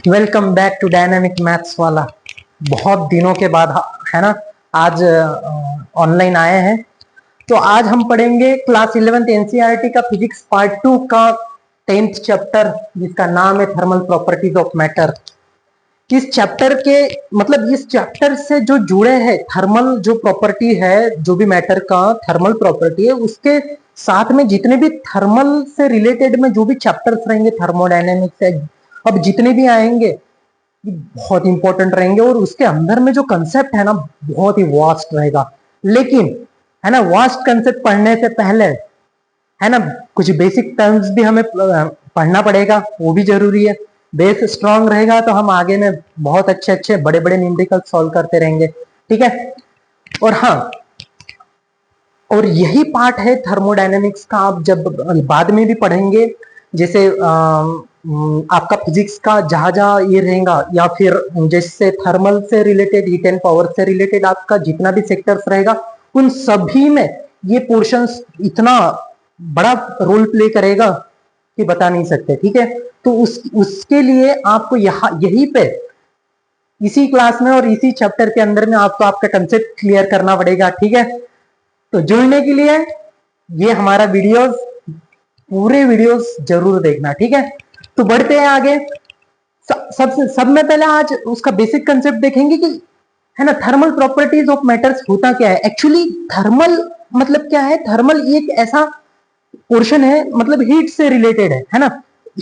Welcome back to dynamic maths वाला। बहुत दिनों के बाद है ना, आज ऑनलाइन आए हैं। तो आज हम पढ़ेंगे क्लास 11th एनसीईआरटी का फिजिक्स पार्ट 2 का 10th चैप्टर, जिसका नाम है थर्मल प्रॉपर्टीज ऑफ मैटर। इस चैप्टर के मतलब इस चैप्टर से जो जुड़े हैं थर्मल जो प्रॉपर्टी है, जो भी मैटर का थर्मल प्रॉपर्टी है, उसके साथ में जितने भी थर्मल से रिलेटेड में जो भी चैप्टर्स रहेंगे, थर्मोडायनेमिक्स है, अब जितने भी आएंगे बहुत इंपॉर्टेंट रहेंगे। और उसके अंदर में जो कंसेप्ट है ना, बहुत ही वास्ट रहेगा। लेकिन है ना, वास्ट कंसेप्ट पढ़ने से पहले है ना, कुछ बेसिक टर्म्स भी हमें पढ़ना पड़ेगा, वो भी जरूरी है। बेस स्ट्रांग रहेगा तो हम आगे में बहुत अच्छे अच्छे बड़े बड़े न्यूमेरिकल सॉल्व करते रहेंगे, ठीक है। और हाँ, और यही पार्ट है थर्मोडायनेमिक्स का, आप जब बाद में भी पढ़ेंगे, जैसे आपका फिजिक्स का जहां जहां ये रहेगा, या फिर जैसे थर्मल से रिलेटेड, हीट एंड पावर से रिलेटेड आपका जितना भी सेक्टर्स रहेगा, उन सभी में ये पोर्शंस इतना बड़ा रोल प्ले करेगा कि बता नहीं सकते, ठीक है। तो उसके लिए आपको यही पे इसी क्लास में और इसी चैप्टर के अंदर में आपको आपका कंसेप्ट क्लियर करना पड़ेगा, ठीक है। तो जुड़ने के लिए ये हमारा वीडियोस, पूरे वीडियोस जरूर देखना, ठीक है। तो बढ़ते हैं आगे। सब में पहले आज उसका बेसिक कंसेप्ट देखेंगे कि है ना, थर्मल प्रॉपर्टीज ऑफ मैटर्स होता क्या है। एक्चुअली थर्मल मतलब क्या है? थर्मल एक ऐसा पोर्शन है, मतलब हीट से रिलेटेड है ना।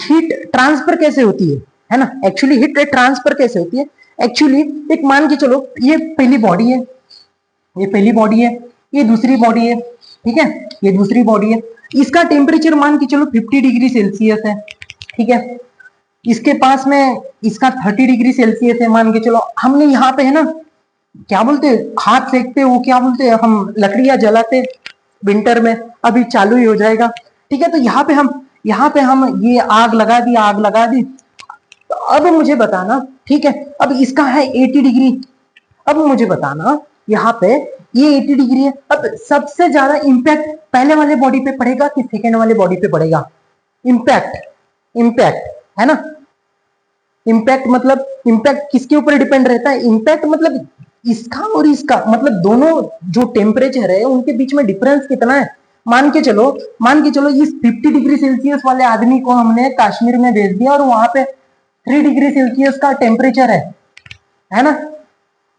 हीट ट्रांसफर कैसे होती है ना, एक्चुअली हीट ट्रांसफर कैसे होती है। एक्चुअली एक मान के चलो, ये पहली बॉडी है, ये पहली बॉडी है, ये दूसरी बॉडी है, ठीक है, ये दूसरी बॉडी है। इसका टेम्परेचर मान के चलो 50 डिग्री सेल्सियस है, ठीक है। इसके पास में इसका 30 डिग्री सेल्सियस है, मान के चलो। हमने यहाँ पे है ना, क्या बोलते हैं, हाथ सेकते, वो क्या बोलते हैं, हम लकड़ियां जलाते विंटर में, अभी चालू ही हो जाएगा, ठीक है। तो यहाँ पे हम ये आग लगा दी, आग लगा दी। तो अब मुझे बताना, ठीक है, अब इसका है 80 डिग्री। अब मुझे बताना यहाँ पे ये 80 डिग्री है, अब सबसे ज्यादा इंपैक्ट पहले वाले बॉडी पे पड़ेगा कि सेकेंड वाले बॉडी पे पड़ेगा? इंपैक्ट है ना। इंपैक्ट मतलब इंपैक्ट किसके ऊपर डिपेंड रहता है? इंपैक्ट मतलब इसका और इसका, मतलब दोनों जो टेम्परेचर है उनके बीच में डिफरेंस कितना है। मान के चलो इस 50 डिग्री सेल्सियस वाले आदमी को हमने कश्मीर में भेज दिया और वहां पे 3 डिग्री सेल्सियस का टेम्परेचर है ना,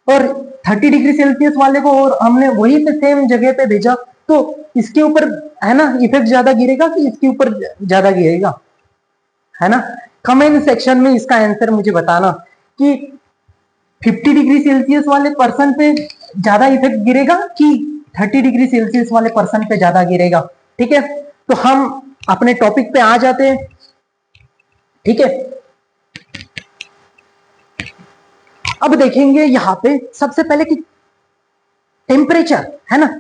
और 30 डिग्री सेल्सियस वाले को और हमने वही पे सेम जगह पे भेजा, तो इसके ऊपर है ना इफेक्ट ज्यादा गिरेगा कि इसके ऊपर ज्यादा गिरेगा, है ना। कमेंट सेक्शन में इसका आंसर मुझे बताना कि 50 डिग्री सेल्सियस वाले पर्सन पे ज्यादा इफेक्ट गिरेगा कि 30 डिग्री सेल्सियस वाले पर्सन पे ज्यादा गिरेगा, ठीक है। तो हम अपने टॉपिक पे आ जाते हैं, ठीक है। अब देखेंगे यहाँ पे सबसे पहले कि टेम्परेचर है ना,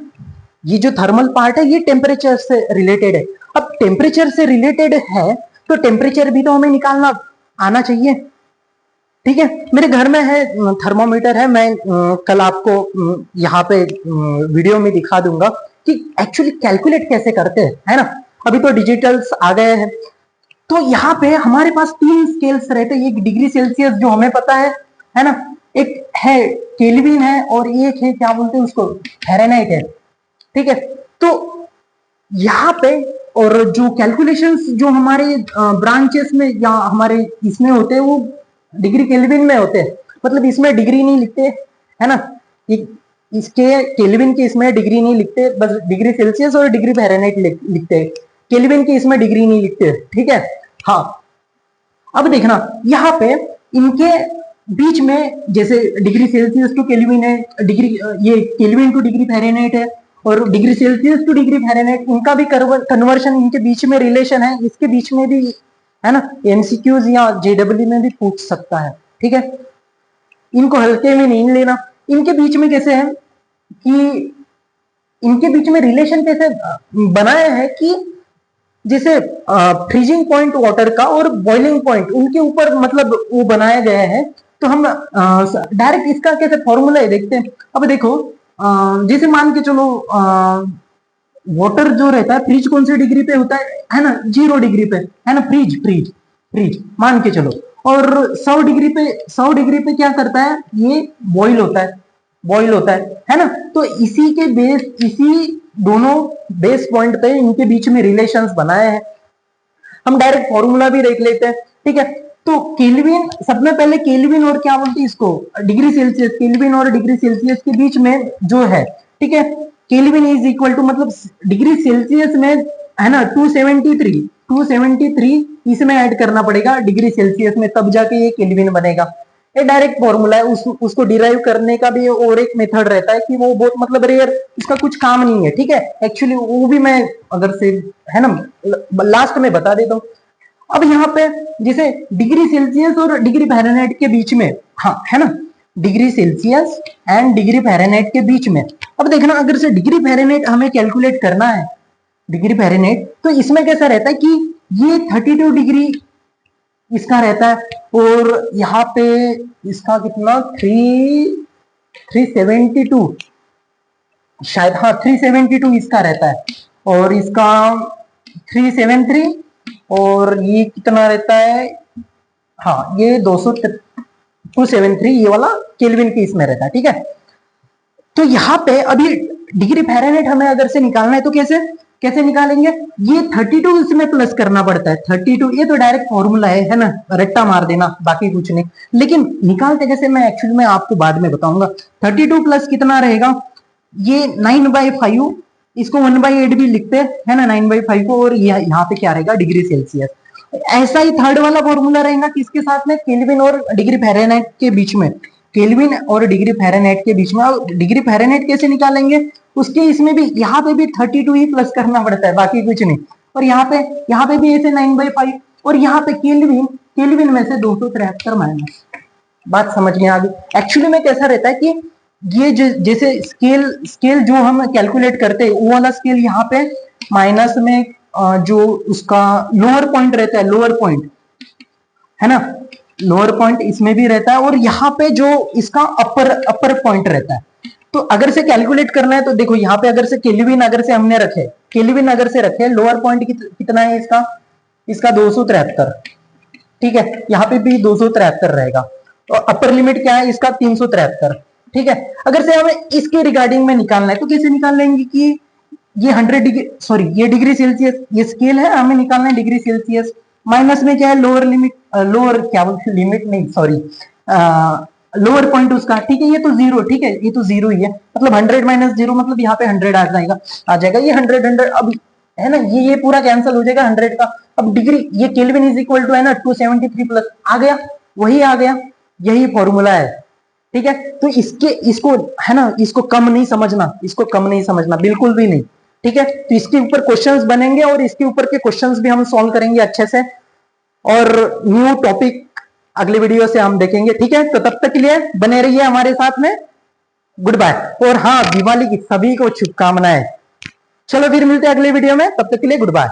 ये जो थर्मल पार्ट है ये टेम्परेचर से रिलेटेड है। अब टेम्परेचर से रिलेटेड है तो टेम्परेचर भी तो हमें निकालना आना चाहिए, ठीक है। मेरे घर में है थर्मोमीटर है, मैं कल आपको यहाँ पे वीडियो में दिखा दूंगा कि एक्चुअली कैलकुलेट कैसे करते हैं, है ना। अभी तो डिजिटल्स आ गए हैं। तो यहाँ पे हमारे पास 3 स्केल्स रहते हैं। एक डिग्री सेल्सियस जो हमें पता है ना, एक है केल्विन है, और एक है क्या बोलते हैं उसको, फ़ारेनहाइट है, ठीक है। तो यहाँ पे और जो कैलकुलेशंस जो हमारे ब्रांचेस में या हमारे इसमें होते हैं वो डिग्री केल्विन में होते हैं, मतलब इसमें डिग्री नहीं लिखते, है ना। इसके केल्विन के इसमें डिग्री नहीं लिखते, बस डिग्री सेल्सियस और डिग्री फ़ारेनहाइट लिखते हैं। केल्विन के इसमें डिग्री नहीं लिखते, ठीक है। हाँ, अब देखना यहाँ पे इनके बीच में, जैसे डिग्री सेल्सियस टू केल्विन है, डिग्री ये केल्विन टू डिग्री फ़ारेनहाइट है, और degree Celsius two degree Fahrenheit, इनका भी कन्वर्शन, इनके बीच में रिलेशन है, इसके बीच में भी है ना, एमसीक्यूज या जेडब्ल्यू में भी पूछ सकता है, ठीक है। इनको हल्के में नहीं लेना। इनके बीच में कैसे है कि इनके बीच में रिलेशन कैसे बनाया है कि जैसे फ्रीजिंग पॉइंट वाटर का और बॉइलिंग पॉइंट, उनके ऊपर मतलब वो बनाया गया है। तो हम डायरेक्ट इसका कैसे फॉर्मूला है देखते हैं। अब देखो, जैसे मान के चलो वाटर जो रहता है, फ्रीज कौन सी डिग्री पे होता है ना, 0 डिग्री पे, है ना, फ्रीज मान के चलो। और 100 डिग्री पे क्या करता है, ये बॉईल होता है ना। तो इसी दोनों बेस पॉइंट पे इनके बीच में रिलेशंस बनाए हैं। हम डायरेक्ट फॉर्मूला भी देख लेते हैं, ठीक है। तो केल्विन, सबसे पहले केल्विन और क्या बोलते हैं इसको, डिग्री सेल्सियस, केल्विन और डिग्री सेल्सियस के बीच में जो है, ठीक है, केल्विन इज इक्वल टू, मतलब डिग्री सेल्सियस में है ना 273 इसमें ऐड करना पड़ेगा डिग्री सेल्सियस में, तब जाके ये केल्विन बनेगा। ये डायरेक्ट फॉर्मूला है, उसको डिराइव करने का भी और एक मेथड रहता है कि वो बहुत मतलब रेयर, उसका कुछ काम नहीं है, ठीक है। एक्चुअली वो भी मैं अगर से है ना लास्ट में बता देता हूँ। अब यहाँ पे जैसे डिग्री सेल्सियस और डिग्री फ़ारेनहाइट के बीच में, हाँ है ना, degree Celsius and degree Fahrenheit के बीच में, अब देखना अगर से डिग्री फ़ारेनहाइट हमें कैलकुलेट करना है, डिग्री फ़ारेनहाइट, तो इसमें कैसा रहता है कि ये 32 डिग्री इसका रहता है, और यहाँ पे इसका कितना 372 शायद, हाँ 372 इसका रहता है, और इसका 373, और ये कितना रहता है, हाँ ये 273 ये वाला केल्विन की इसमें रहता है, ठीक है। तो यहाँ पे अभी डिग्री फ़ारेनहाइट हमें अगर से निकालना है तो कैसे निकालेंगे, ये 32 इसमें प्लस करना पड़ता है, 32, ये तो डायरेक्ट फॉर्मूला है ना, रट्टा मार देना, बाकी कुछ नहीं। लेकिन निकालते कैसे मैं एक्चुअली में आपको बाद में बताऊंगा। 32 प्लस कितना रहेगा, ये 9/5, इसको 1/8 भी लिखते हैं ना, 9/5 को, और यहाँ पे क्या रहेगा डिग्री सेल्सियस। ऐसा ही थर्ड वाला फॉर्मूला रहेगा किसके साथ में, केल्विन और डिग्री फ़ारेनहाइट के बीच में, केल्विन और डिग्री फ़ारेनहाइट के बीच में। और डिग्री फ़ारेनहाइट कैसे निकालेंगे, उसके इसमें भी यहाँ पे भी 32 ही प्लस करना पड़ता है, बाकी कुछ नहीं। और यहाँ पे भी ऐसे 9/5, और यहाँ पे केल्विन में से 273 माइनस। बात समझ में आ गई। एक्चुअली में कैसा रहता है कि ये जैसे स्केल जो हम कैलकुलेट करते हैं, वो वाला स्केल यहाँ पे माइनस में जो उसका लोअर पॉइंट रहता है, लोअर पॉइंट है ना, लोअर पॉइंट इसमें भी रहता है, और यहाँ पे जो इसका अपर पॉइंट रहता है। तो अगर से कैलकुलेट करना है तो देखो यहाँ पे अगर से केल्विन अगर से हमने रखे, लोअर पॉइंट कितना है इसका 273, ठीक है, यहाँ पे भी 273 रहेगा, और अपर लिमिट क्या है इसका 373, ठीक है। अगर से हमें इसके रिगार्डिंग में निकालना है तो कैसे निकाल लेंगे कि ये 100 डिग्री, सॉरी ये डिग्री सेल्सियस, ये स्केल है, हमें निकालना है डिग्री सेल्सियस, माइनस में क्या है लोअर लिमिट, लोअर क्या बोलते हैं, लिमिट नहीं सॉरी, लोअर पॉइंट उसका, ठीक है, ये तो जीरो, ठीक है, ये तो जीरो ही है, मतलब 100 माइनस जीरो, मतलब यहाँ पे 100 आ जाएगा, ये 100 अब है ना, ये पूरा कैंसिल हो जाएगा 100 का। अब डिग्री, ये केल्विन इज इक्वल टू है ना 273 प्लस, आ गया, वही आ गया, यही फॉर्मूला है, ठीक है। तो इसको है ना, इसको कम नहीं समझना, बिल्कुल भी नहीं, ठीक है। तो इसके ऊपर क्वेश्चंस बनेंगे, और इसके ऊपर के क्वेश्चंस भी हम सॉल्व करेंगे अच्छे से, और न्यू टॉपिक अगले वीडियो से हम देखेंगे, ठीक है। तो तब तक के लिए बने रहिए हमारे साथ में, गुड बाय। और हाँ, दिवाली की सभी को शुभकामनाएं। चलो फिर मिलते हैं अगले वीडियो में, तब तक के लिए गुड बाय।